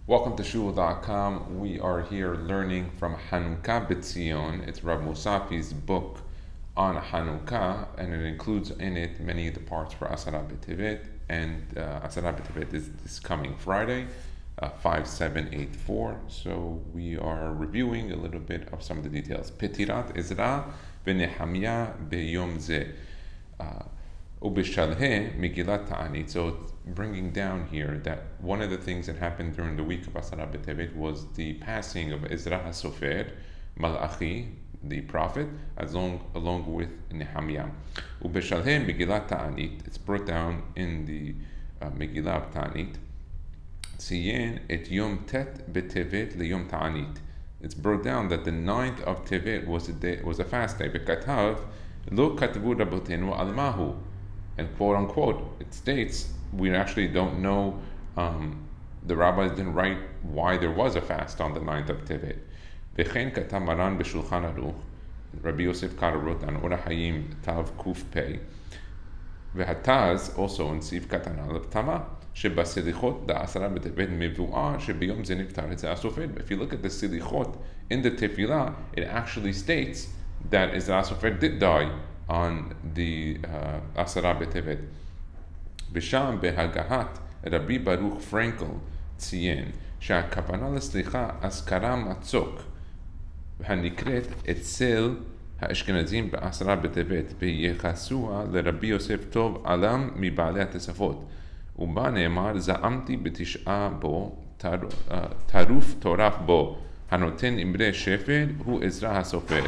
Welcome to shul.com. We are here learning from Hanukkah B'Tzion. It's Rav Mutzafi's book on Hanukkah, and it includes in it many of the parts for Asara B'Tevet, and Asara B'Tevet is this coming Friday, 5784. So we are reviewing a little bit of some of the details. Petirat Ezra v'Nehemiah b'Yom Zeh. Ubishalhe Megillat Ta'anit. So it's bringing down here that one of the things that happened during the week of Asara B'Tevet was the passing of Ezra HaSofer, Malachi, the prophet, along with Nehemiah. Ubishalhe Megillat Ta'anit. It's brought down in the Megillah Ta'anit. Tziyen et Yom Tet B'Tevet LeYom Ta'anit. It's brought down that the 9th of Tevet was a fast day. V'katav Lo Katvu Rabotenu Al Mahu. And quote unquote, it states we actually don't know. The rabbis didn't write why there was a fast on the 9th of Tevet. V'chein katam Maran b'Shulchan Aruch. Rabbi Yosef Karo wrote on Ora Hayim Tav Kuf Pei. V'hataz also in Siv Katan Aleph Tama shebasilichot da'asara b'Tevet mevuah shebiyom ze niftar et HaSofer. If you look at the silichot in the Tefillah, it actually states that HaSofer did die on the Asara B'Tevet. B'sham behagahat Rabbi Baruch Frankel tziyen שהכוונה לסליחה אזכרה מצוק הנקראת אצל האשכנזים בעשרה בטבת וייחסוה לרבי יוסף טוב עלם מבעלי התוספות ובה נאמר זעמתי בתשעה בו טרוף טורף בו הנותן אמרי שפר הוא עזרא הסופר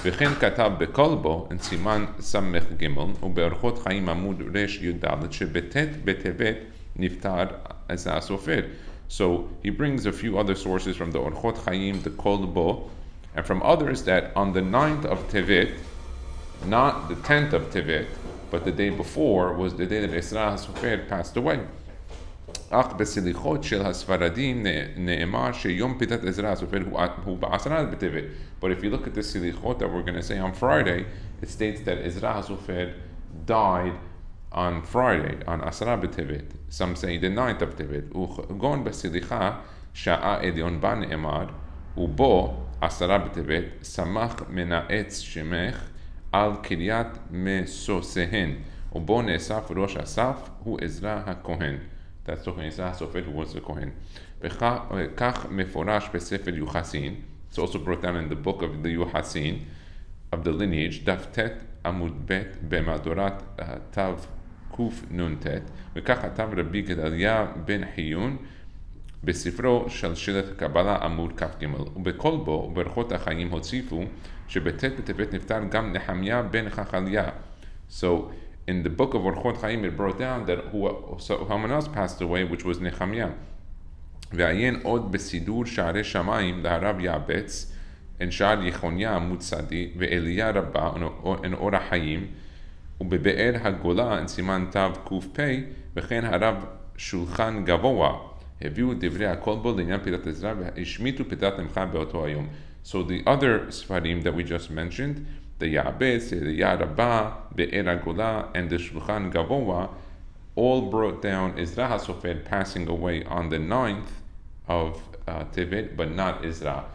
וכן כתב בכל בו in סימן סמך ג' ובאורחות חיים עמוד רש י"ד שבט' בטבת נפטר עזרא הסופר. So he brings a few other sources from the Orchot Chaim, the Kol Bo, and from others that on the 9th of Tevet, not the 10th of Tevet, but the day before was the day that Ezra HaSofer passed away. אך בסליחות של הספרדים נאמר שיום פליטת עזרא הסופר הוא בעשרה בטבת. But if you look at the silichot that we're going to say on Friday, it states that Ezra HaSofer died on Friday, on Asara B'Tevet. Some say the 9th of Tevet. וכגון בסליחה שעה עליון בה נאמר ובו עשרה בטבת שמח מנאץ שמך על קריית מסוסיהן ובו נאסף ראש אסף הוא עזרא הכהן. That's talking Ezra HaSofer, who was the Kohen. וכך מפורש בספר יוחסין. It's also brought down in the book of the Yuhasin, of the lineage, דף ט עמוד ב' במהדורת תו קנ"ט, וכך כתב רבי גדליה בן חיון בספרו שלשלת קבלה עמוד כ"ג. ובכל בו וברכות החיים הוסיפו שבט' בטבת נפטר גם נחמיה בן חכליה. So in the book of Orchot Chaim, it brought down that someone else passed away, which was Nehemiah. ועיין עוד בסידור שערי שמיים להרב יעבץ, en שער יחוניה מוצדי, ואליה רבה, en אור החיים, ובבאר הגולה, en סימן תו ק"פ, וכן הרב שולחן גבוה, הביאו דברי הכל בו לעניין פליטת עזרא, והשמיטו פליטת נמחה באותו היום. So the other Sfarim that we just mentioned, the Ya'abetz, the Ya'Rabba, Be'er HaGolah, and the Shulchan Gavoa, all brought down Ezra HaSofer passing away on the 9th of Tevet, but not Ezra.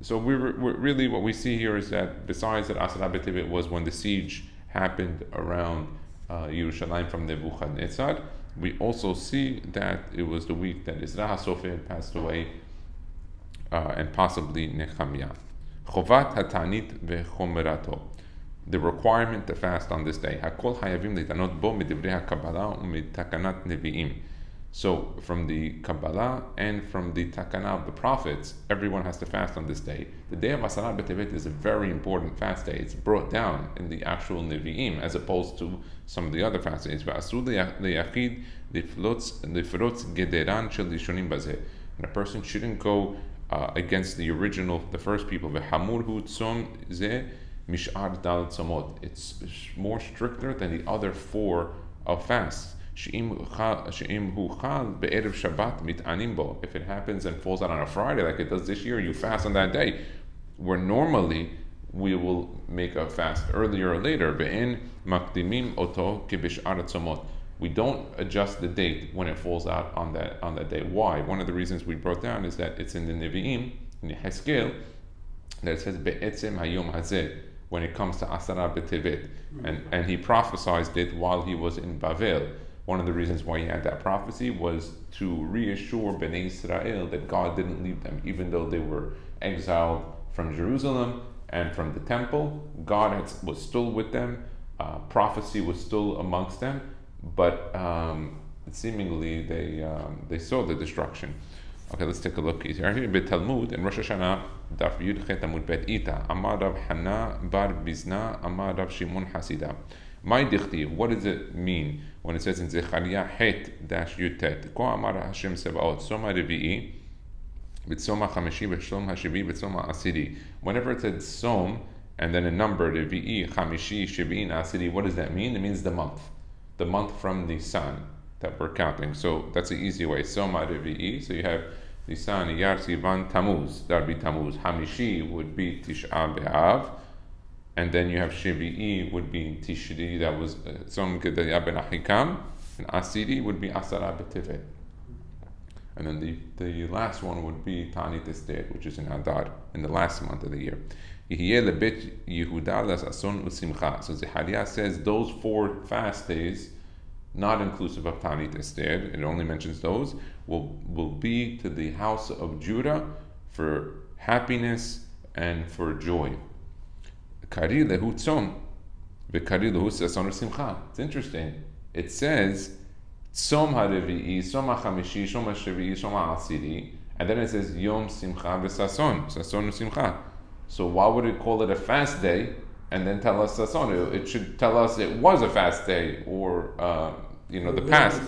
So we're really what we see here is that besides that Asara B'Tevet was when the siege happened around Yerushalayim from Nebuchadnezzar, we also see that it was the week that Ezra HaSofer passed away and possibly Nehemiah. Chovat hatanit vechomerato, the requirement to fast on this day. Hakol hayavim leitanot bo midivrei hakabbalah umitakanat nevi'im. So from the Kabbalah and from the Takana of the prophets, everyone has to fast on this day. The day of Asara B'Tevet is a very important fast day. It's brought down in the actual Nevi'im as opposed to some of the other fast days. V'asur leyachid lifrotz gederan shel rishonim bazeh. And a person shouldn't go against the original, the first people. V'hamur tzom zeh mish'ar dal tzomot. It's more stricter than the other 4 of fasts. If it happens and falls out on a Friday like it does this year, you fast on that day. Where normally we will make a fast earlier or later. We don't adjust the date when it falls out on that day. Why? One of the reasons we brought down is that it's in the Nevi'im, in Yechezkel, that it says Be'etzem Hayom Hazeh when it comes to Asara B'Tevet, and he prophesied it while he was in Bavel. One of the reasons why he had that prophecy was to reassure Bnei Israel that God didn't leave them, even though they were exiled from Jerusalem and from the temple. God was still with them. Prophecy was still amongst them, but seemingly they saw the destruction. Okay, let's take a look here. Here, Talmud in Rosh Hashanah, Daf Yud Chet Amud Bet Ita, Amar Rav Hana Bar Bizna, Amar Rav Shimon Hasida. My dichti, what does it mean when it says in Zechariah Het dash Yutet? Ko Amar Hashem Sebaot, Soma Revi'i, B'Soma Chameshi, B'Soma Hashivi, B'Soma Asiri. Whenever it says Som and then a number, Revi'i, Chameshi, Shivi'in, Asiri, what does that mean? It means the month from the sun that we're counting. So that's the easy way. Soma Revi'i. So you have Nisan, Iyar, Sivan, Tammuz. That would be Tammuz. Hamishi would be Tish'a B'Av. And then you have Shivi'i would be Tishri. That was Som Gedaliah Ben Ahikam. And Asiri would be Asara B'Tevet. And then the last one would be Ta'anit Esther, which is in Adar, in the last month of the year. So Zechariah says those 4 fast days, not inclusive of Ta'anit Esther, it only mentions those, will be to the house of Judah for happiness and for joy. It's interesting. It says Som HaRevi'i, Som HaChamishi, Som HaShevi'i, Som HaAsiri, and then it says Yom Simcha v'Sason, Sason u'Simcha. So why would it call it a fast day and then tell us Sason? It should tell us it was a fast day, or the past,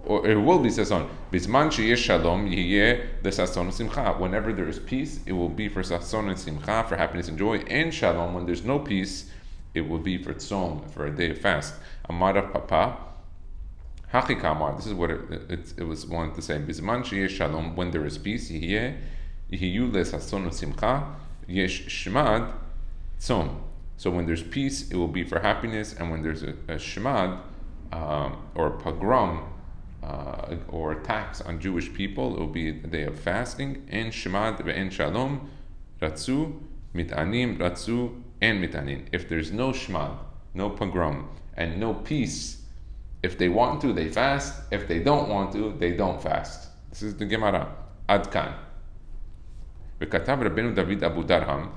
or it will be Sason. Bisman sheyesh Shalom yiyeh the Sason u'Simcha. Whenever there is peace, it will be for Sason and Simcha, for happiness and joy. And Shalom, when there's no peace, it will be for Tzom, for a day of fast. Amar Rav Papa. This is what it was wanted to say. Bizman sheyesh shalom, when there is peace, yehiyu lesason u'simcha, yesh shmad tzom. So when there's peace, it will be for happiness, and when there's a shmad or a pogrom or attacks on Jewish people, it will be a day of fasting. En shmad ve'en shalom, ratzu mitanim, ratzu en mitanin. If there's no shmad, no pogrom, and no peace, if they want to, they fast. If they don't want to, they don't fast. This is the Gemara. Ad Kan. V'katav Rabbeinu David Abu Darham,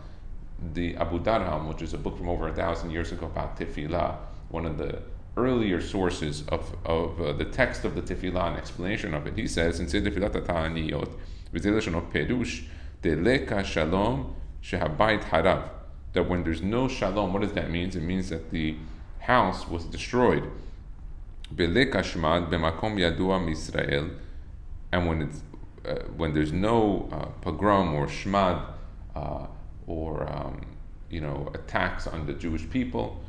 the Abu Darham, which is a book from over 1,000 years ago about Tefillah, one of the earlier sources of the text of the Tefillah and explanation of it. He says in Tefillat HaTa'aniyot, v'zeh lashonot perush, deleka shalom shehabayit harav. That when there's no shalom, what does that mean? It means that the house was destroyed. Beleka shmad b'makom yadua misrael, and when there's no pogrom or shmad or attacks on the Jewish people,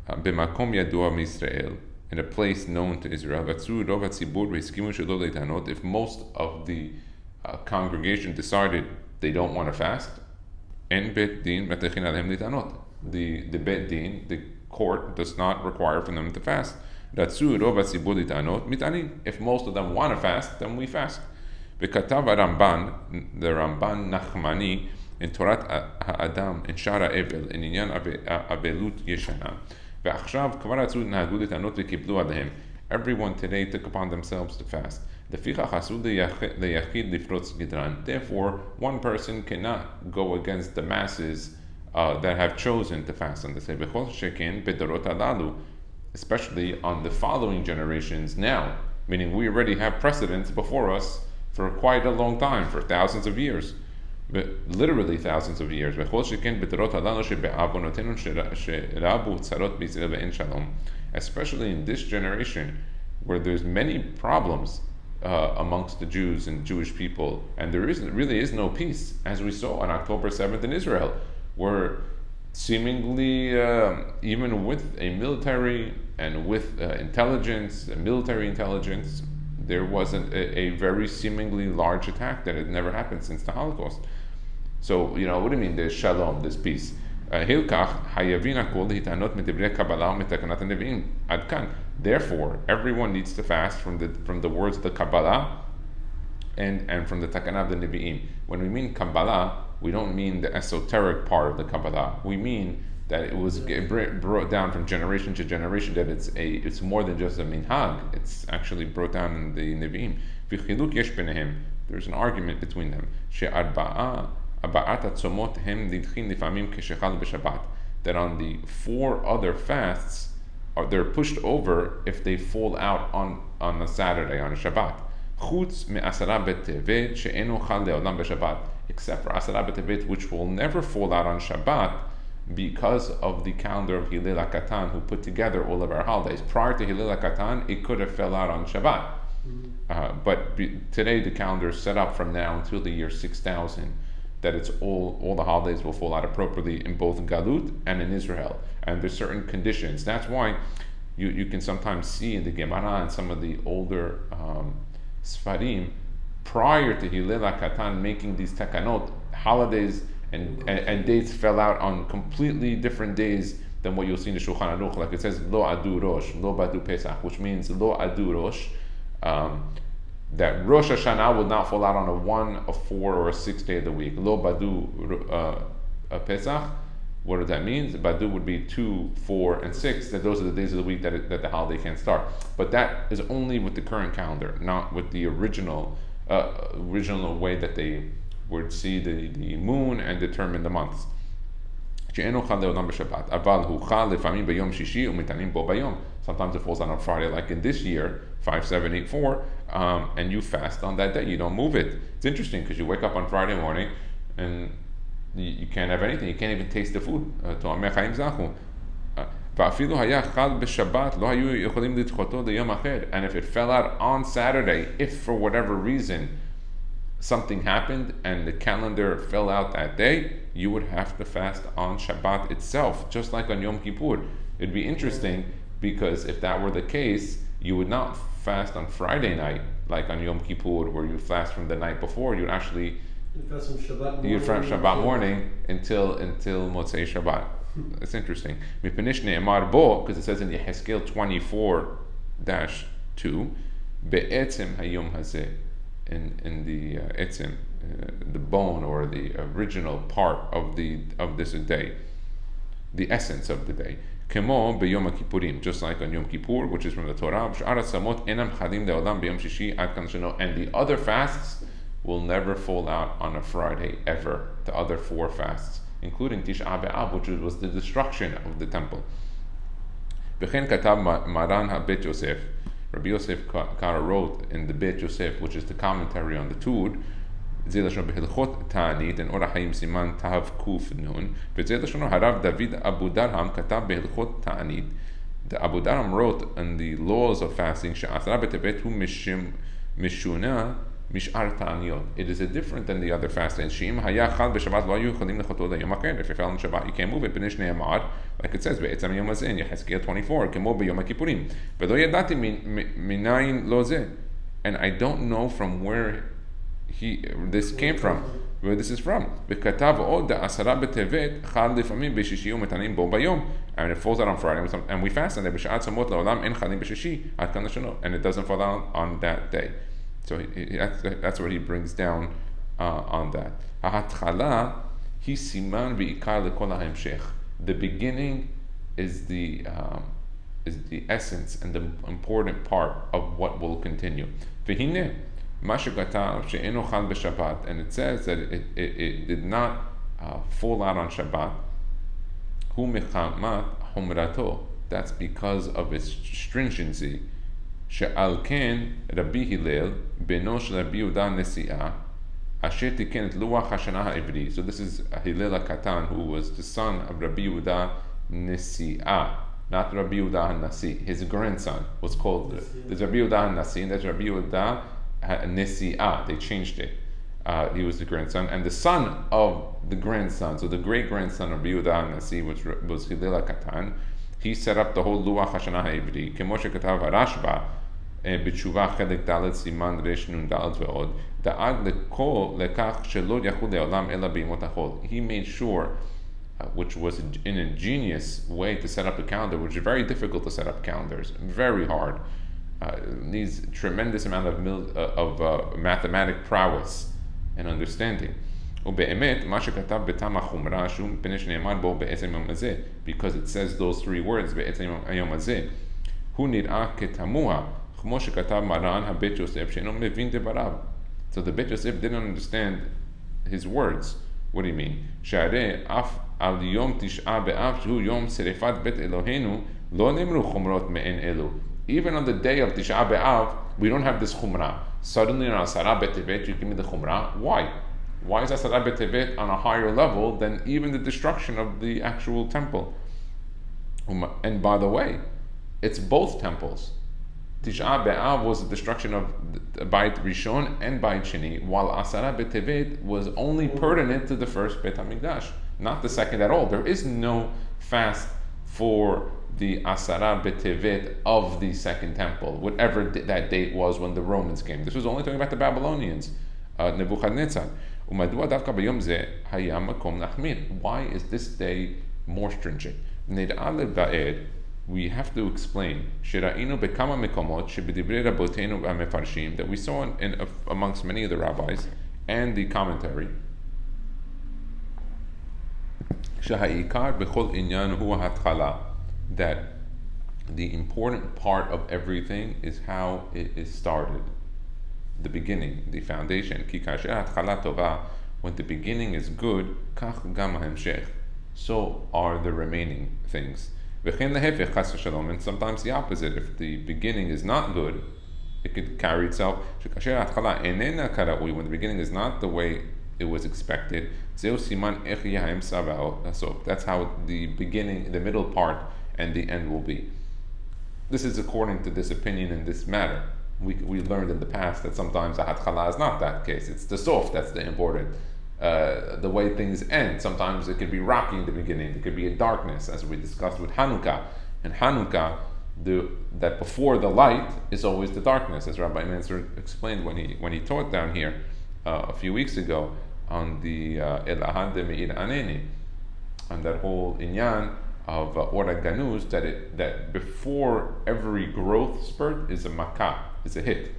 b'makom yadua misrael, in a place known to Israel, if most of the congregation decided they don't want to fast, en bet din metechin alhem litanot, the bet din, the court, does not require for them to fast. If most of them want to fast, then we fast. V'katav Ramban, the Ramban Nachmani, in Torat Ha'adam, in Shara Evel, in Inyan Avelut Yeshana. V'achshav kvar atzu nahagud litanot v'kiblu alehem. Everyone today took upon themselves to fast. Therefore, one person cannot go against the masses that have chosen to fast on this day. Especially on the following generations now, meaning we already have precedents before us for quite a long time, for thousands of years, but literally thousands of years. Especially in this generation, where there's many problems amongst the Jews and Jewish people, and there really is no peace, as we saw on October 7th in Israel, where seemingly, even with a military and with military intelligence, there was a very seemingly large attack that had never happened since the Holocaust. So, what do you mean there's shalom, there's peace? Therefore, everyone needs to fast from the words of the Kabbalah and from the Takanah of the Nevi'im. When we mean Kabbalah, we don't mean the esoteric part of the Kabbalah. We mean that it was brought down from generation to generation, that it's more than just a minhag. It's actually brought down in the Nevi'im. There's an argument between them. That on the 4 other fasts, they're pushed over if they fall out on a Saturday, on a Shabbat. Except for Asara B'Tevet, which will never fall out on Shabbat, because of the calendar of Hillel HaKatan, who put together all of our holidays. Prior to Hillel HaKatan, it could have fell out on Shabbat. But today the calendar is set up from now until the year 6000, that it's all the holidays will fall out appropriately in both Galut and in Israel. And there's certain conditions. That's why you can sometimes see in the Gemara and some of the older Sfarim, prior to Hillel HaKatan making these takanot, holidays and dates fell out on completely different days than what you'll see in the Shulchan Aruch. Like it says, Lo Adu Rosh, Lo Badu Pesach, which means Lo Adu Rosh, that Rosh Hashanah will not fall out on a 1, a 4, or a 6 day of the week. Lo Badu Pesach, what does that mean? Badu would be 2, 4, and 6, that those are the days of the week that the holiday can start. But that is only with the current calendar, not with the original way that they would see the moon and determine the months. Sometimes it falls out on Friday, like in this year, 5784, and you fast on that day. You don't move it. It's interesting because you wake up on Friday morning and you can't have anything. You can't even taste the food. And if it fell out on Saturday, if for whatever reason something happened and the calendar fell out that day, you would have to fast on Shabbat itself, just like on Yom Kippur. It'd be interesting, because if that were the case, you would not fast on Friday night like on Yom Kippur, where you fast from the night before. You'd actually fast from Shabbat morning until Motzei Shabbat. It's interesting. Because it says in Yehezkel 24-2, Be'etzem hayom hazeh, in the etzim, the bone or the original part of this day, the essence of the day. Kemo b'Yom Kippurim, just like on Yom Kippur, which is from the Torah. And the other fasts will never fall out on a Friday ever. The other 4 fasts, including Tisha B'Av, which was the destruction of the temple. V'chen katav Maran HaBet Yosef. Rabbi Yosef Kara wrote in the Bet Yosef, which is the commentary on the Tud, Behilchot Ta'anit and Orach Hayim Siman Tav Kuf Nun. Harav David Abu Darham Katav Behilchot Ta'anit. The Abu Darham wrote in the laws of fasting, She'asra B'Tevet Hu Mishuna Mish'ar Ta'aniyot. It is different than the other fasting. She'im Haya Chal B'Shabbat Lo Yu Cholim Lechoto L'Yom Acher. If you fell on Shabbat, you can't move it. B'Nish Nehemiah, like it says, Be'etzam Yom Hazeh, Yehezkel 24, Kemo B'Yom Kippurim. V'lo Yadati Minayin Lo Zeh. And I don't know from where this came from, where this is from. V'katav od Asara B'Tevet Chal Lifamim B'Shishi Umetanim Bo Bayom. And it falls out on Friday, and we fast on it. B'Shat Samot La'olam En Chalim B'Shishi Ad Kan Lashano. And it doesn't fall out on that day. So that's what he brings down on that. The beginning is the essence and the important part of what will continue. And it says that it did not fall out on Shabbat. That's because of its stringency. She'al ken Rabbi Hillel beno shel Rabbi Yehuda Nesi'ah asher tiken et luach hashana ha'ivri. So this is Hillel HaKatan, who was the son of Rabbi Yehuda Nesi'ah, not Rabbi Yehuda HaNasi. His grandson was called, there's Rabbi Yehuda HaNasi and there's Rabbi Yehuda Nesi'ah. They changed it. He was the grandson, and the son of the grandson, so the great grandson of Rabbi Yehuda HaNasi was Hillel HaKatan. He set up the whole Luach HaShana HaIvri. Kemo shekatav HaRashba בתשובה חלק ד' סימן רש נ' ד' ועוד, דאג לכל לכך שלא יחול לעולם אלא בימות החול. He made sure which was an ingenious way to set up a calendar, which is very difficult to set up calendars, very hard. Needs tremendous amount of mathematic prowess and understanding. Because it says those three words, so the Bet Yosef didn't understand his words. What do you mean? Even on the day of Tisha B'Av, we don't have this Chumrah. Suddenly on Asara B'Tevet, you give me the Chumrah. Why? Why is Asara B'Tevet on a higher level than even the destruction of the actual temple? And by the way, it's both temples. Tisha B'Av was the destruction of Beit Rishon and Beit Sheni, while Asara B'Tevet was only pertinent to the first Beit HaMikdash, not the second at all. There is no fast for the Asara B'Tevet of the second temple, whatever that date was when the Romans came. This was only talking about the Babylonians, Nebuchadnezzar. Why is this day more stringent? We have to explain that we saw in amongst many of the rabbis and the commentary that the important part of everything is how it is started, the beginning, the foundation. When the beginning is good, so are the remaining things. And sometimes the opposite. If the beginning is not good, it could carry itself. When the beginning is not the way it was expected, so that's how the beginning, the middle part, and the end will be. This is according to this opinion in this matter. We learned in the past that sometimes the Hatchala is not that case. It's the sof that's the important. The way things end. Sometimes it could be rocky in the beginning. It could be a darkness, as we discussed with Hanukkah. And Hanukkah, that before the light is always the darkness, as Rabbi Mansur explained when he taught down here a few weeks ago on the El Ahad de Me'ir Aneni, on that whole inyan of Ora Ganuz, that before every growth spurt is a makkah, is a hit.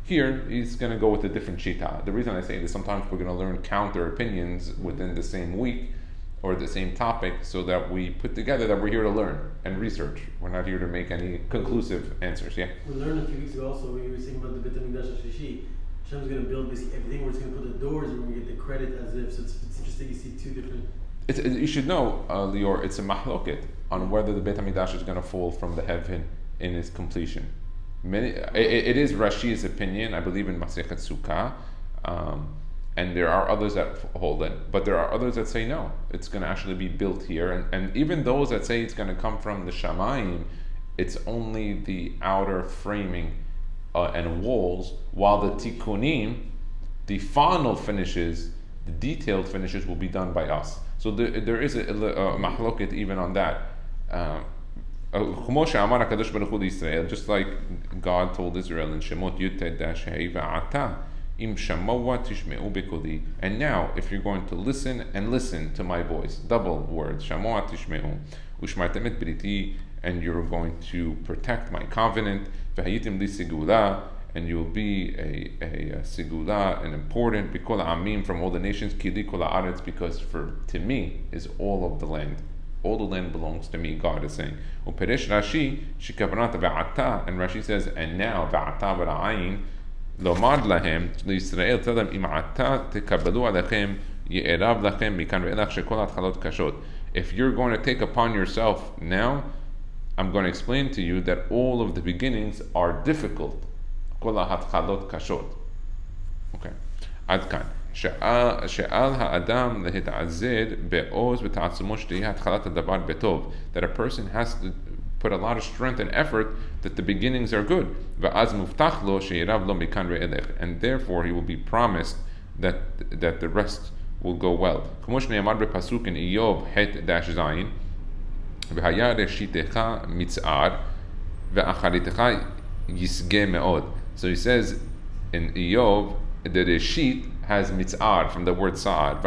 Here, he's going to go with a different shita. The reason I say this, sometimes we're going to learn counter opinions within the same week or the same topic, so that we put together that we're here to learn and research. We're not here to make any conclusive answers. Yeah? We learned a few weeks ago also, when we were saying about the Beit HaMikdash HaShlishi, Hashem's going to build basically everything, where it's going to put the doors, and we're going to get the credit as if. So it's interesting, you see two different... You should know, Lior, it's a mahloket on whether the Beit HaMikdash is going to fall from the heaven in its completion. It is Rashi's opinion, I believe, in Masechet Sukkah, and there are others that hold it, but there are others that say no, it's going to actually be built here, and even those that say it's going to come from the Shamayim, it's only the outer framing and walls, while the Tikkunim, the final finishes, the detailed finishes, will be done by us. So there is a mahloket even on that. Just like God told Israel in Shemot Yuted-Hei Va'ata Im Shamowa Tishme'u Bekoli. And now, if you're going to listen to my voice, double words, Shamowa Tishme'u, Ushmartem et Briti, and you're going to protect my covenant, V'hayitim li Sigula, and you'll be a Sigula, an important Bikol Amim from all the nations, Kili Kol Haaretz, because to me is all of the land. All the land belongs to me, God is saying. Uperesh Rashi, Shikavanat Va'ata, and Rashi says, and now, Va'ata V'ra'ayin, Lomad Lahem, L'Yisrael, tell them, Im'ata Tekabalu Alechem, Ye'erav Lachem, Mikan Ve'elach Shekol Atchalot Kashot. If you're going to take upon yourself now, I'm going to explain to you that all of the beginnings are difficult. Kol Atchalot Kashot. Okay. Ad Kan. That a person has to put a lot of strength and effort that the beginnings are good, and therefore he will be promised that the rest will go well. So he says in Iyov, the Reshit has mitz'ar from the word sa'ar.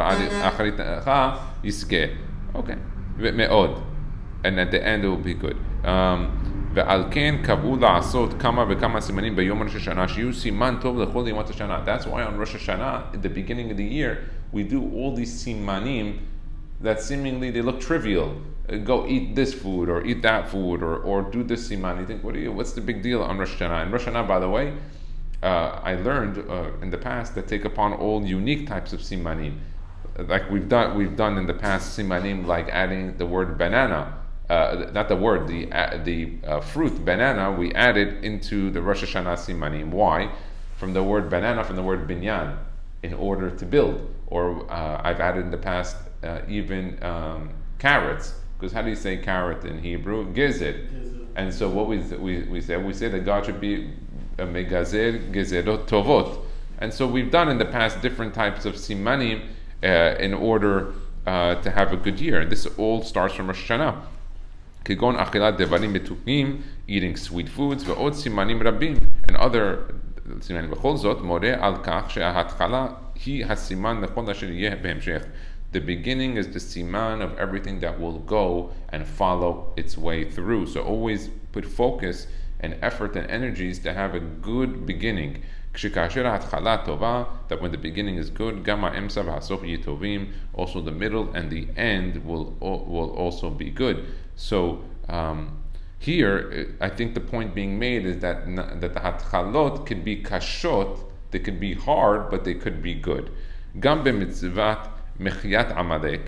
Okay. Me'od. And at the end it will be good. ועל כן קבעו לעשות כמה וכמה סימנים ביום ראש השנה שיהיו סימן טוב לכל ימות השנה. That's why on Rosh Hashanah, at the beginning of the year, we do all these simanim that seemingly they look trivial. Go eat this food or eat that food or do this siman. You think, what's the big deal on Rosh Hashanah? And Rosh Hashanah, by the way, I learned in the past that take upon all unique types of simanim. Like we've done in the past simanim like adding the word banana. Not the word, the fruit banana, we added into the Rosh Hashanah simanim. Why? From the word banana, from the word binyan, in order to build. Or I've added in the past even carrots, because how do you say carrot in Hebrew? Gezer. And so what we say that God should be megazer gezerot tovot. And so we've done in the past different types of simanim in order to have a good year. And this all starts from Rosh Hashanah. כגון אכילת דברים מתוקים, eating sweet foods, ועוד סימנים רבים, and other סימנים. בכל זאת, מורה על כך שההתחלה היא הסימן לכל אשר יהיה בהמשך. The beginning is the siman of everything that will go and follow its way through. So always put focus and effort and energies to have a good beginning. כשכאשר ההתחלה טובה, that when the beginning is good, גם האמצע והסוף יהיו טובים, also the middle and the end will also be good. So here, I think the point being made is that the hatchalot could be kashot, they could be hard, but they could be good. גם במצוות מחיית עמלק,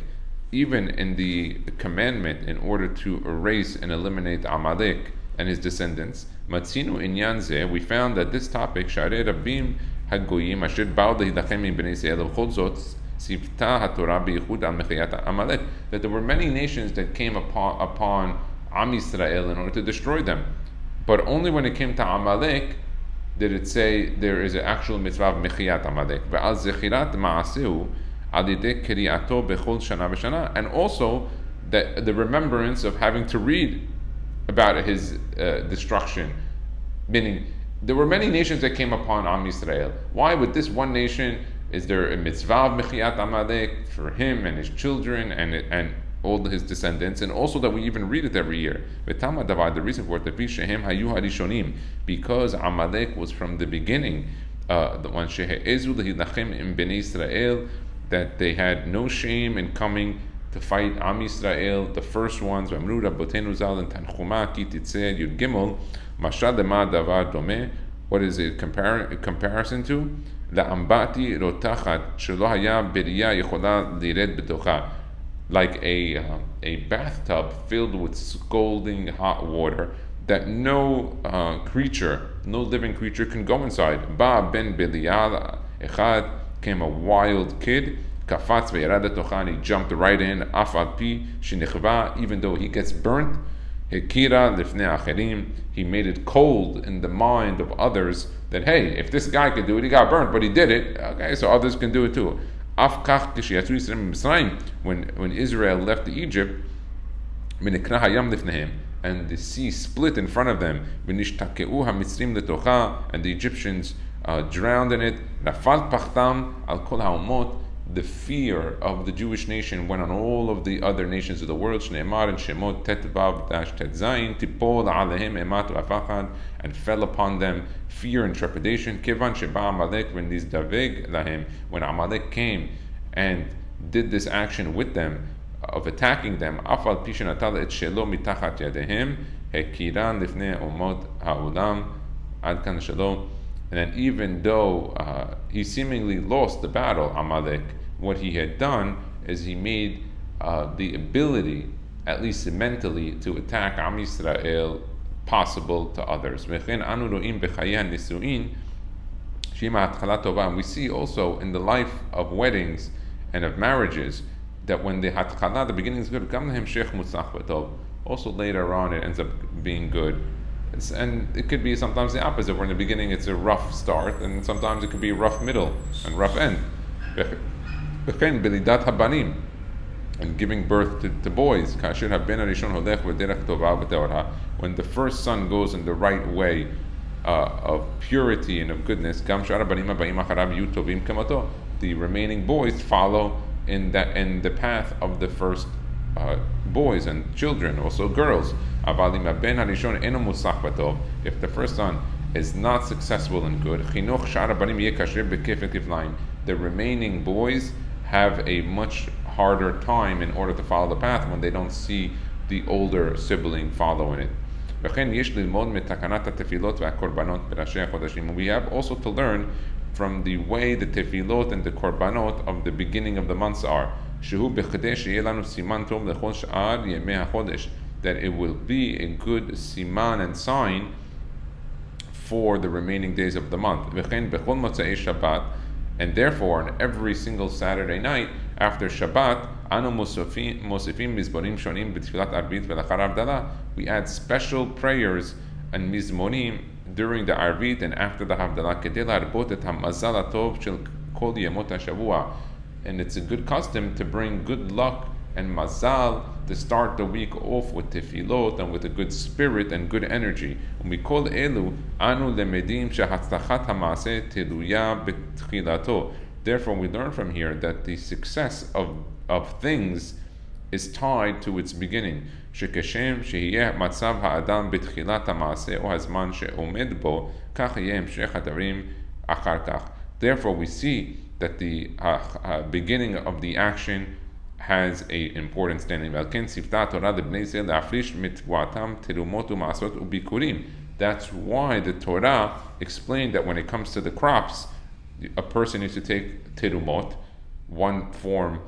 even in the commandment in order to erase and eliminate Amalek and his descendants, מצאנו עניין זה, we found that this topic, שהרי רבים הגויים אשר באו להילחם עם בני ישראל, ובכל זאת ציוותה התורה בייחוד על מחיית עמלק, that there were many nations that came upon Am Yisrael in order to destroy them, but only when it came to Amalek did it say there is an actual mitzvah of mechiyat Amalek. ועל זכירת מעשהו על ידי קריאתו בכל שנה ושנה, and also that the remembrance of having to read about his destruction. Meaning, there were many nations that came upon Am Yisrael. Why with this one nation is there a mitzvah of mechiyat Amalek for him and his children and all his descendants, and also that we even read it every year? The reason for it, because Amalek was from the beginning, the one in Bnei Israel, that they had no shame in coming to fight Am Yisrael, the first ones. V'amru Rabbotenu Zal in Tanchuma ki titzeh Yud Gimel mashal lema davar domeh. What is it comparison to? La'ambati rotachat shelo haya beriya yechola lired betocha. Like a bathtub filled with scalding hot water that no living creature can go inside. Ba ben Belial echad, came a wild kid, kafatz ve'yarad letocha, and he jumped right in, af al pi shenichva, even though he gets burnt, hekira lifnei acherim, he made it cold in the mind of others that, hey, if this guy could do it, he got burnt, but he did it, okay, so others can do it too. Af kach kishiyatzu Yisrael mitzrayim, when Israel left Egypt, v'nikra hayam lifnehem, and the sea split in front of them, v'nishtakeu hamitzrim letocha, and the Egyptians drowned in it. Nafal pachtam al kol haumot, the fear of the Jewish nation went on all of the other nations of the world. Shneimar and Shemot tetvav dash tetzayin tipol alehem emat v'afachad, and fell upon them fear and trepidation. Kivan sheba Amalek v'nizdaveg lahem, when Amalek came and did this action with them of attacking them. Afal pishin atal et shelo mitachat yadehem hekiran lifnei umot ha'olam ad kan shalom. And then even though he seemingly lost the battle, Amalek, what he had done is he made the ability, at least mentally, to attack Am Yisrael possible to others. And we see also in the life of weddings and of marriages that when the hatchala, the beginning is good, also later on it ends up being good. And it could be sometimes the opposite, where in the beginning it's a rough start, and sometimes it could be a rough middle and rough end. And giving birth to boys. When the first son goes in the right way of purity and of goodness, the remaining boys follow in the path of the first boys and children, also girls. If the first son is not successful and good, the remaining boys have a much harder time in order to follow the path when they don't see the older sibling following it. We have also to learn from the way the tefillot and the korbanot of the beginning of the months are. That it will be a good siman and sign for the remaining days of the month. And therefore, on every single Saturday night after Shabbat, we add special prayers and mizmorim during the Arvit and after the Havdalah. And it's a good custom to bring good luck and mazal to start the week off with tefillot and with a good spirit and good energy. Therefore, we learn from here that the success of things is tied to its beginning. Therefore, we see that the beginning of the action has an important standing. That's why the Torah explained that when it comes to the crops, a person needs to take tirumot, one form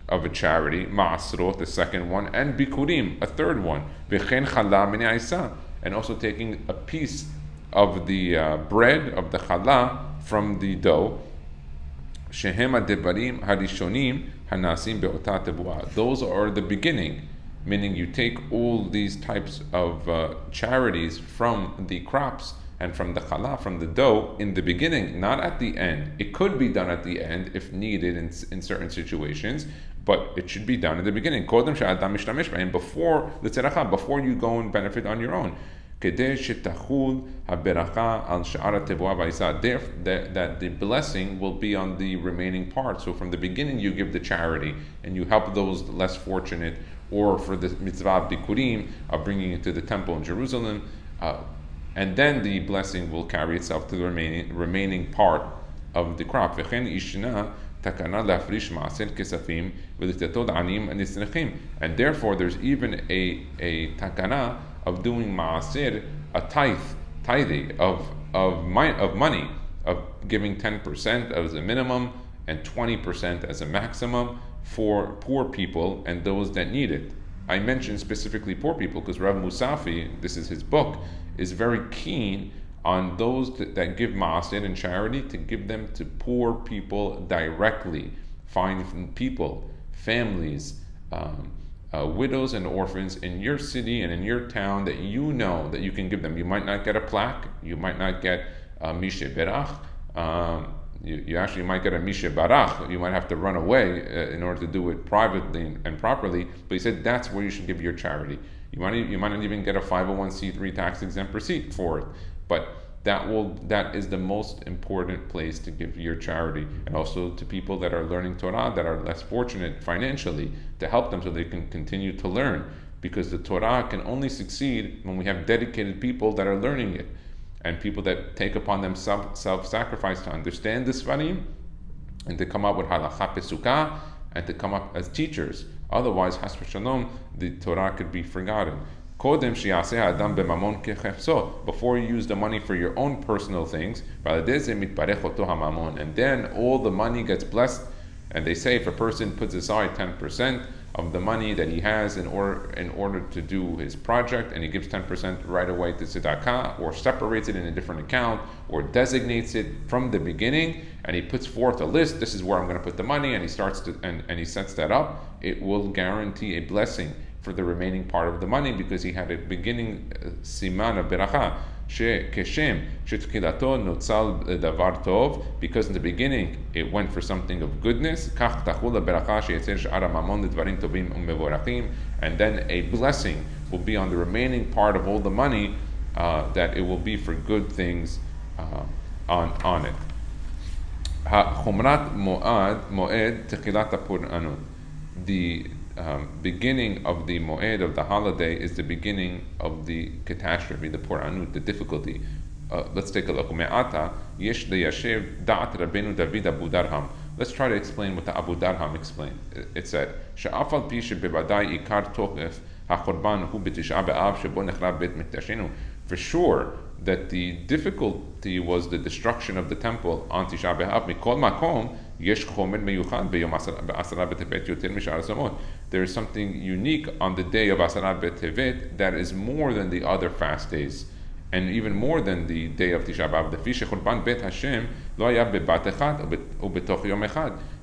of a charity, ma'asrot, the second one, and bikurim, a third one, and also taking a piece of the bread, of the challah, from the dough. Those are the beginning, meaning you take all these types of charities from the crops and from the challah, from the dough, in the beginning, not at the end. It could be done at the end if needed in certain situations, but it should be done in the beginning. Before the tzedakah, before you go and benefit on your own. That the blessing will be on the remaining part. So from the beginning you give the charity and you help those less fortunate, or for the mitzvah of bikurim, of bringing it to the temple in Jerusalem, and then the blessing will carry itself to the remaining part of the crop. And therefore there's even a takana of doing ma'asir, a tithing of money, of giving 10% as a minimum and 20% as a maximum for poor people and those that need it. I mentioned specifically poor people because Rav Mutzafi, this is his book, is very keen on those that give ma'asir and charity, to give them to poor people directly. Find people, families, widows and orphans in your city and in your town that you know that you can give them. You might not get a plaque, you might not get a Mishe Berach, you actually might get a Mishe Barach, you might have to run away in order to do it privately and properly, but he said that's where you should give your charity. You might not even get a 501c3 tax exempt receipt for it, but that is the most important place to give your charity, and also to people that are learning Torah that are less fortunate financially, to help them so they can continue to learn, because the Torah can only succeed when we have dedicated people that are learning it, and people that take upon themselves self-sacrifice to understand the Svarim and to come up with halakha pesukah and to come up as teachers. Otherwise, has v'shalom, the Torah could be forgotten. Before you use the money for your own personal things, and then all the money gets blessed. And they say if a person puts aside 10% of the money that he has in order to do his project, and he gives 10% right away to tzedakah, or separates it in a different account, or designates it from the beginning, and he puts forth a list, this is where I'm going to put the money, and he starts to and he sets that up, it will guarantee a blessing for the remaining part of the money, because he had a beginning siman of beracha, because in the beginning it went for something of goodness, and then a blessing will be on the remaining part of all the money, that it will be for good things on it. beginning of the Moed, of the holiday, is the beginning of the catastrophe, the Poranut, the difficulty. Let's take a look. Let's try to explain what the Abu Darham explained. It said, for sure that the difficulty was the destruction of the temple on Tisha B'Av. There is something unique on the day of Asara B'Tevet that is more than the other fast days, and even more than the day of Tisha B'Av.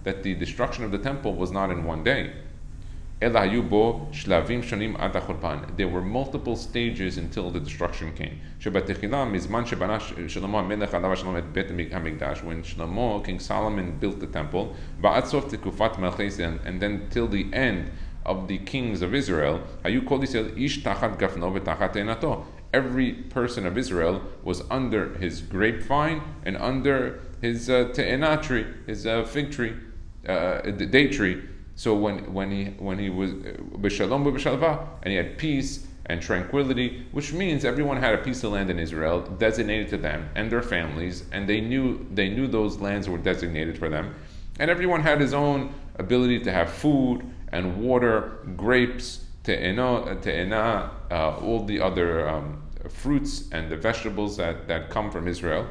That the destruction of the temple was not in one day. There were multiple stages until the destruction came. When Shlomo, King Solomon, built the temple, and then till the end of the kings of Israel, every person of Israel was under his grapevine and under his te'ena tree, his fig tree, date tree. So when he was b'shalom b'shalva, and he had peace and tranquility, which means everyone had a piece of land in Israel designated to them and their families, and they knew those lands were designated for them, and everyone had his own ability to have food and water, grapes, te'ena, all the other fruits and the vegetables that come from Israel.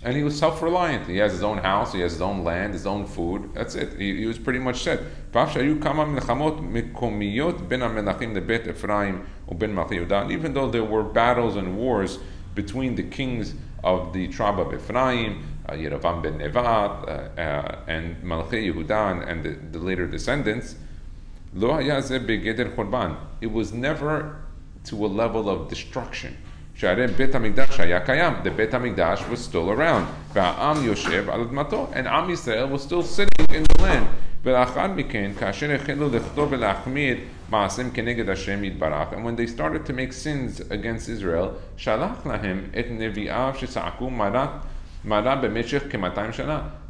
And he was self-reliant. He has his own house, he has his own land, his own food. That's it. He was pretty much set. Even though there were battles and wars between the kings of the tribe of Ephraim, Yeravam ben Nevat, and Malchei Yehuda, and the later descendants, it was never to a level of destruction. The Beit HaMikdash was still around. And Am Yisrael was still sitting in the land. And when they started to make sins against Israel,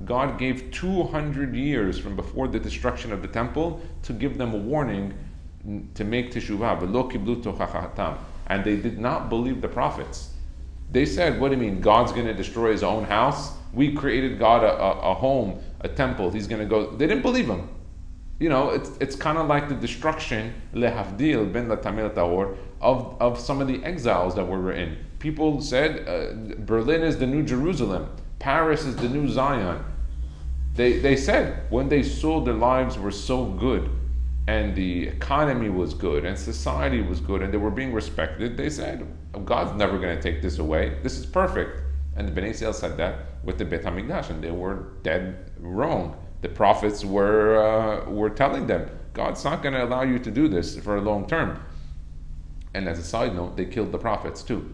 God gave 200 years from before the destruction of the temple to give them a warning to make teshuvah. And they did not believe the prophets. They said, what do you mean, God's going to destroy his own house? We created God a home, a temple. He's going to go. They didn't believe him. It's kind of like the destruction, lehavdil ben latamel tahor, of some of the exiles that we were in. People said, Berlin is the new Jerusalem. Paris is the new Zion. They said, when they saw their lives were so good, and the economy was good, and society was good, and they were being respected, they said, God's never going to take this away. This is perfect. And the Bnei Yisrael said that with the Beit HaMikdash, and they were dead wrong. The prophets were telling them, God's not going to allow you to do this for a long term. And as a side note, they killed the prophets too.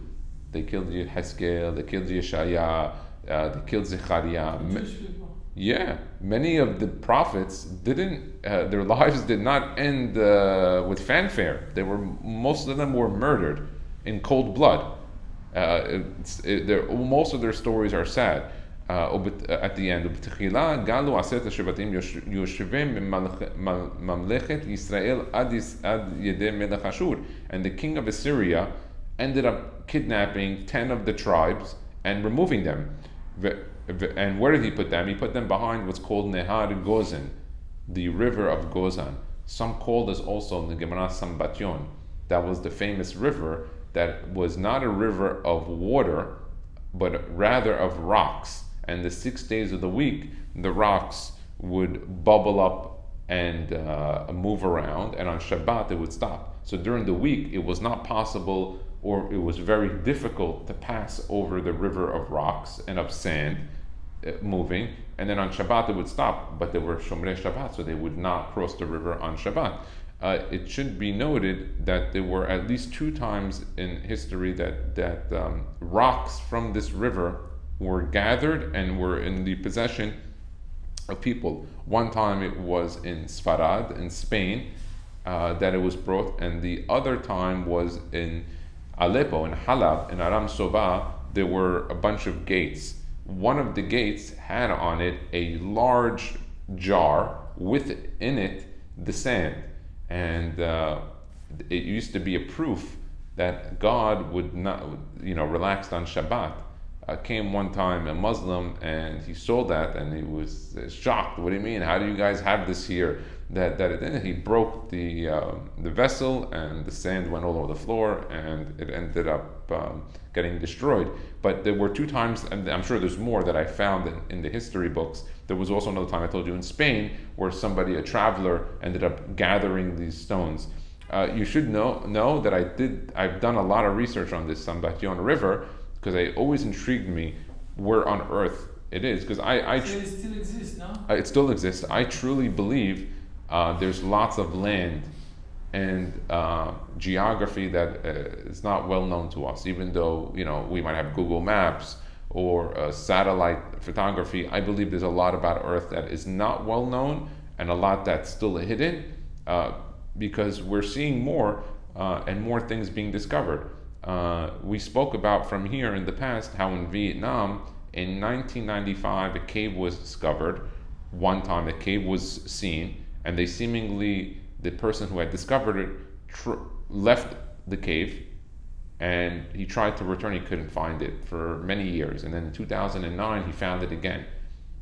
They killed Yehezkel, they killed Yeshaya, they killed Zechariah. Yeah, many of the prophets didn't. Their lives did not end with fanfare. Most of them were murdered in cold blood. Most of their stories are sad. At the end, and the king of Assyria ended up kidnapping 10 of the tribes and removing them. And where did he put them? He put them behind what's called Nehar Gozan, the river of Gozan. Some call this also the Gemara Sambatyon. That was the famous river that was not a river of water, but rather of rocks. And the 6 days of the week, the rocks would bubble up and move around, and on Shabbat it would stop. So during the week, it was not possible, or it was very difficult to pass over the river of rocks and of sand moving, and then on Shabbat it would stop, but there were Shomrei Shabbat, so they would not cross the river on Shabbat. It should be noted that there were at least 2 times in history that rocks from this river were gathered and were in the possession of people. One time it was in Sfarad, in Spain, that it was brought, and the other time was in Aleppo, in Halab, in Aram Soba. There were a bunch of gates. One of the gates had on it a large jar with in it the sand. and it used to be a proof that God would not, relaxed on Shabbat. Came one time a Muslim and he saw that and he was shocked. What do you mean? How do you guys have this here? That he broke the vessel and the sand went all over the floor and it ended up getting destroyed. But there were 2 times, and I'm sure there's more that I found in the history books. There was also another time I told you in Spain where a traveler, ended up gathering these stones. You should know that I've done a lot of research on this Sambatyon River because it always intrigued me where on earth it is. Because it still exists, no? It still exists. I truly believe there's lots of land and geography that is not well known to us, even though we might have Google Maps or satellite photography. I believe there's a lot about Earth that is not well known and a lot that's still hidden because we're seeing more and more things being discovered. We spoke about from here in the past how in Vietnam in 1995 a cave was discovered. One time a cave was seen, and the person who had discovered it left the cave, and he tried to return. He couldn't find it for many years, and then in 2009 he found it again.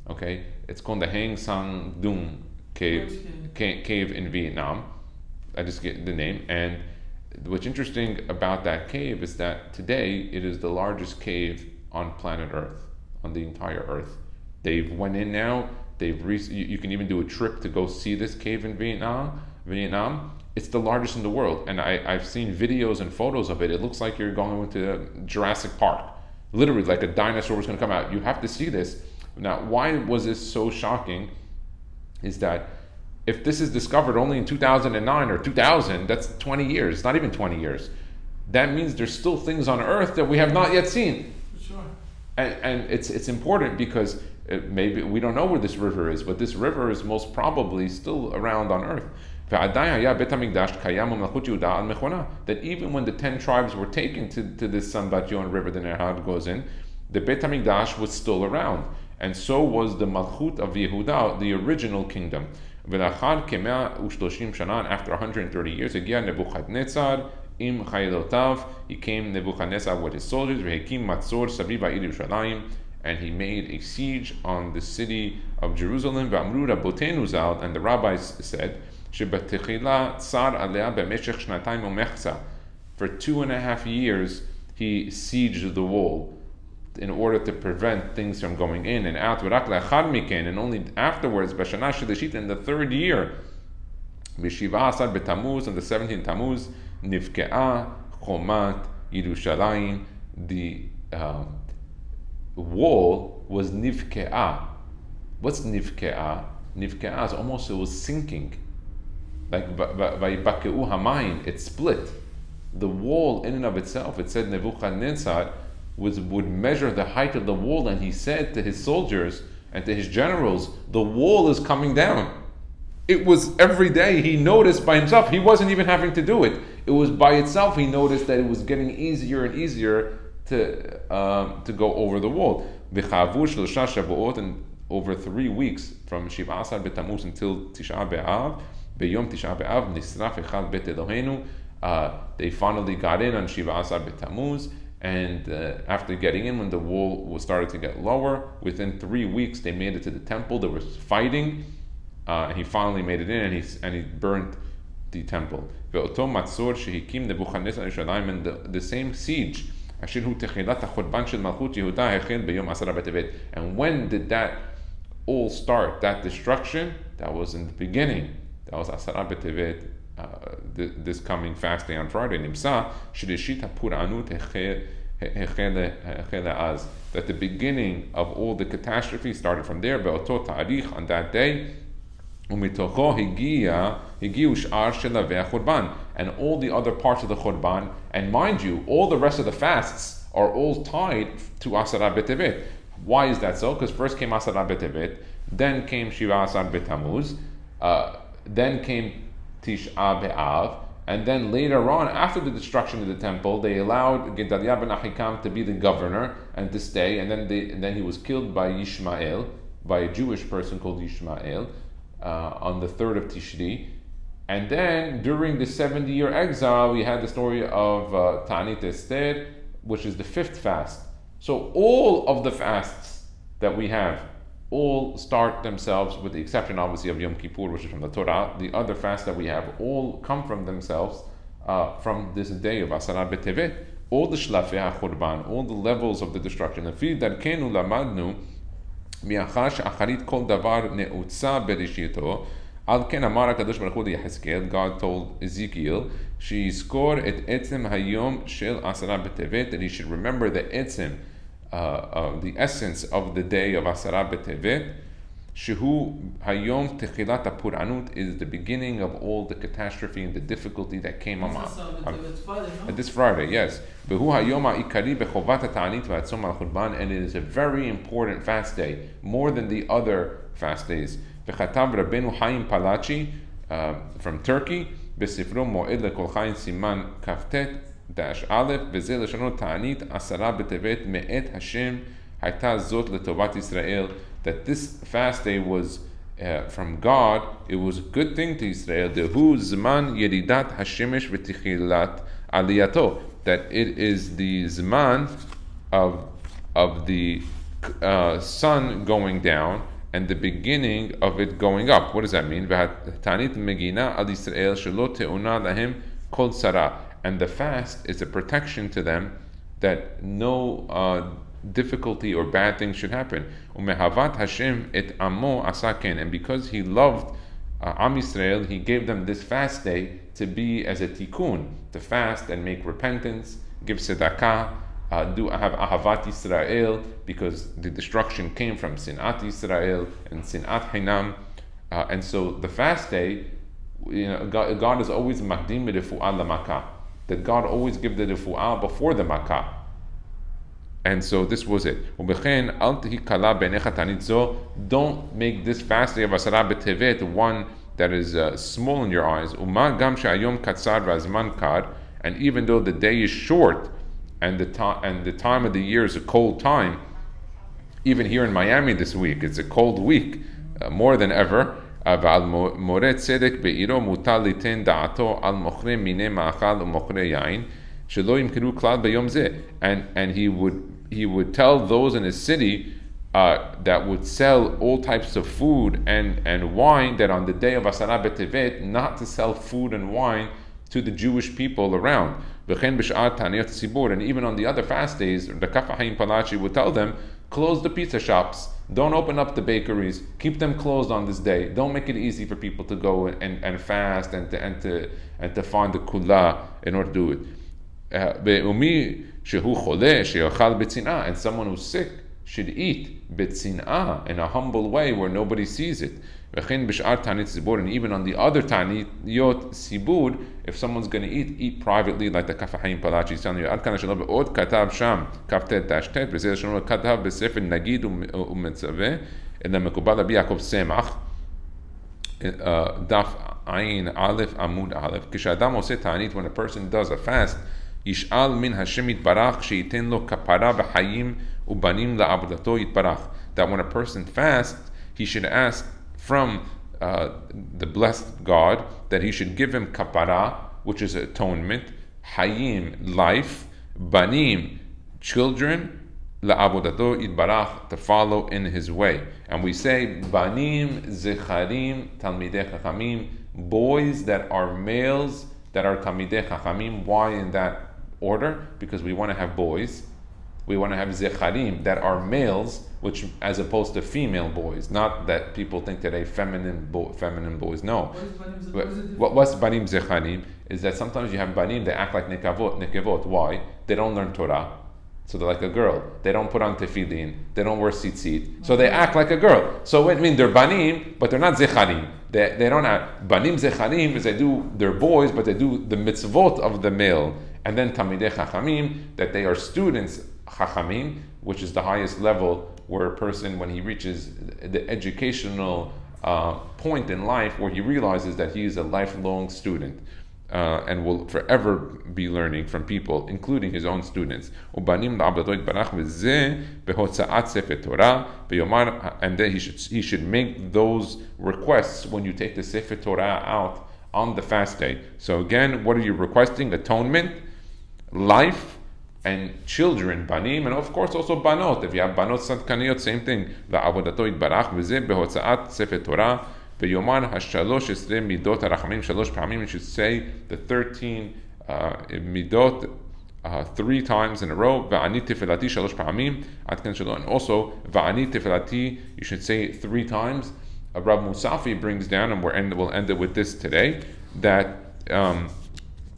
Okay, it's called the Hang Sang Dung cave in Vietnam. I just get the name. And what's interesting about that cave is that today it is the largest cave on planet Earth, on the entire Earth. They've went in now. You can even do a trip to go see this cave in Vietnam. It's the largest in the world, and I've seen videos and photos of it. It looks like you're going into Jurassic Park. Literally, like a dinosaur was going to come out. You have to see this. Now, why was this so shocking? Is that if this is discovered only in 2009 or 2000, that's 20 years, not even 20 years. That means there's still things on Earth that we have not yet seen. For sure. And it's important because maybe we don't know where this river is, but this river is most probably still around on Earth. That even when the 10 tribes were taken to this Sambatyon River, the Nehemiah goes in, the Bet HaMikdash was still around, and so was the Malchut of Yehuda, the original kingdom. After 130 years, again Nebuchadnezzar im chaylotav, he came Nebuchadnezzar with his soldiers, and he made a siege on the city of Jerusalem. And the rabbis said, for 2.5 years he sieged the wall in order to prevent things from going in and out. And only afterwards, in the 3rd year, on the 17th Tammuz, Nivke'a Chomat Yerushalayim, the wall was Nivke'a. What's Nivke'a? Nivke'a is almost, it was sinking. Like Vayibakeu Hamayim, it split. The wall in and of itself, it said Nebuchadnezzar would measure the height of the wall, and he said to his soldiers and to his generals, the wall is coming down. It was every day he noticed by himself. He wasn't even having to do it. It was by itself he noticed that it was getting easier and easier to go over the wall. And over 3 weeks, from Shiva Asar B'Tammuz until Tisha B'Av, B'Yom Tisha B'Av, Nisraf Echad Bet Eloheinu, they finally got in on Shiva Asar B'Tammuz. And after getting in, when the wall was started to get lower, within 3 weeks they made it to the temple. There was fighting, and he finally made it in, and he burnt the temple. And the same siege, and when did that all start? That destruction, that was in the beginning. That was Asara B'Tevet. This coming fasting on Friday, Nimsa Shirishit HaPuranut that the beginning of all the catastrophe started from there. Be'oto ta'arich, on that day, umitocho higiu sh'ar shelavei HaChurban, and all the other parts of the Churban, and mind you, all the rest of the fasts are all tied to Asara B'Tevet. Why is that so? Because first came Asara B'Tevet, then came Shiva Asar B'Tammuz, then came Tisha B'Av, and then later on, after the destruction of the temple, they allowed Gedaliah ben Ahikam to be the governor and to stay, and then he was killed by Yishmael, by a Jewish person called Yishmael, on the 3rd of Tishri, And then during the 70-year exile, we had the story of Ta'anit Esther, which is the 5th fast. So all of the fasts that we have all start themselves, with the exception obviously of Yom Kippur, which is from the Torah. The other fasts that we have all come from themselves from this day of Asara B'Tevet. All the Shlafei HaChurban, all the levels of the destruction. Lefi darkenu lamadnu mi'achar she'acharit kol davar ne'utza berishito. Al ken amar HaKadosh Baruch Hu leYehezkel, God told Ezekiel, she'yizkor et etzem hayom shel Asara B'Tevet, that he should remember the etzem, the essence of the day of Asara B'Tevet. Shehu hayom techilat hapuranut, is the beginning of all the catastrophe and the difficulty that came on this Friday, yes. Behu hayom ha'ikari bechovat ha'ta'anit v'atzom al-churban, and it is a very important fast day, more than the other fast days. V'chatav Rabbeinu Chaim Palachi from Turkey, besifro mo'ed lekol chayin siman kaftet dash aleph, v'zeh l'shanot ta'anit asara b'tevet me'et Hashem hayta zot letovat Israel, that this fast day was from God. It was a good thing to Israel. Dehu zman yeridat hashemesh v'tichilat aliyato, that it is the zman of the sun going down and the beginning of it going up. What does that mean? V'hatanit megina al Yisrael shelo te'una lahem kol tzara, and the fast is a protection to them that no difficulty or bad things should happen. Umehavat Hashem et amo asaken, and because He loved Am Yisrael, He gave them this fast day to be as a tikkun, to fast and make repentance, give tzedakah, have ahavat Yisrael, because the destruction came from sinat Yisrael and sinat hinam, and so the fast day, God is always makdim refu'ah lamakah, that God always gives the refu'ah before the makah. And so this was it. Don't make this fast day of Asara B'Tevet one that is small in your eyes. And even though the day is short and the time of the year is a cold time, even here in Miami this week, it's a cold week, more than ever. And he would tell those in his city that would sell all types of food and wine, that on the day of Asara B'Tevet not to sell food and wine to the Jewish people around. And even on the other fast days, the Kaf HaChaim Palachi would tell them, close the pizza shops, don't open up the bakeries, keep them closed on this day. Don't make it easy for people to go and fast and to find the kula in order to do it. And someone who's sick should eat bitzin'ah, in a humble way where nobody sees it. And even on the other taniyot sibur, if someone's going to eat privately, like the Kaf HaChaim Palachi is telling you. Ad kan od katav sham kaftet dashtet b'zeh shlomo katav b'sefer nagid u'metzaveh ela mekubal abi Yaakov semach daf ayin aleph amud aleph. Kishadam oseh ta'anit, when a person does a fast, yish'al min Hashem yitbarach she'yiten lo kapara b'chayim u'banim la'avodato yitbarach, that when a person fasts, he should ask from the blessed God that He should give him kapara, which is atonement, hayim, life, banim, children, la'avodato yitbarach, to follow in His way. And we say banim zecharim talmidei chachamim, boys that are males that are talmidei chachamim. Why in that order? Because we want to have boys. We want to have zecharim that are males, which as opposed to female boys. Not that people think today feminine boys. No. What's banim zecharim? Is that sometimes you have banim, they act like nekevot. Why? They don't learn Torah, so they're like a girl. They don't put on tefillin. They don't wear tzitzit, so they act like a girl. So I mean, they're banim, but they're not zecharim. They don't have banim zecharim, is they're boys, but they do the mitzvot of the male. And then talmidei chachamim, that they are students chachamim, which is the highest level where a person, when he reaches the educational point in life where he realizes that he is a lifelong student and will forever be learning from people, including his own students. And then he should make those requests when you take the Sefer Torah out on the fast day. So again, what are you requesting? Atonement, life, and children, banim, and of course also banot. If you have banot sadkaniyot, same thing. Va'avodato yitbarach v'zeh behotza'at sefer Torah v'yomar hashalosh esrei midot harachamim shalosh pa'amim. You should say the 13 midot 3 times in a row. Va'ani tefilati shalosh pa'amim ad ken shelo. And also va'ani tefilati you should say 3 times. Rav Mutzafi brings down, and we'll end it with this today, that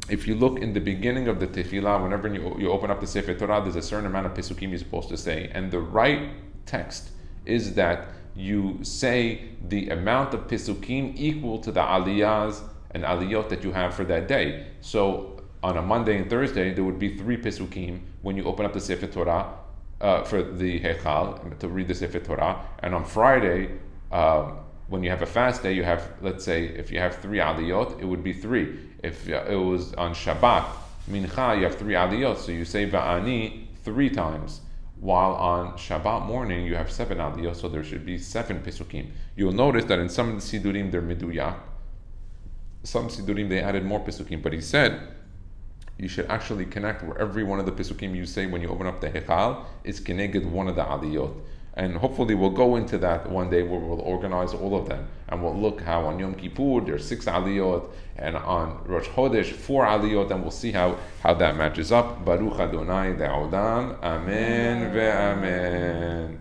if you look in the beginning of the tefillah, whenever you open up the Sefer Torah, there's a certain amount of pesukim you're supposed to say, and the right text is that you say the amount of pesukim equal to the aliyahs and aliyot that you have for that day. So on a Monday and Thursday, there would be 3 pesukim when you open up the Sefer Torah for the Hechal, to read the Sefer Torah, and on Friday, when you have a fast day, you have, let's say, if you have 3 aliyot, it would be 3. If it was on Shabbat, Mincha, you have 3 aliyot, so you say Va'ani 3 times. While on Shabbat morning, you have 7 aliyot, so there should be 7 pesukim. You'll notice that in some of the Sidurim, they're Meduyak. Some Sidurim, they added more pesukim, but he said, you should actually connect where every one of the pesukim you say when you open up the Hechal is keneged one of the aliyot. And hopefully we'll go into that one day where we'll organize all of them. And we'll look how on Yom Kippur there's 6 aliyot, and on Rosh Chodesh 4 aliyot, and we'll see how that matches up. Baruch Adonai Le'olam. Amen ve'amen.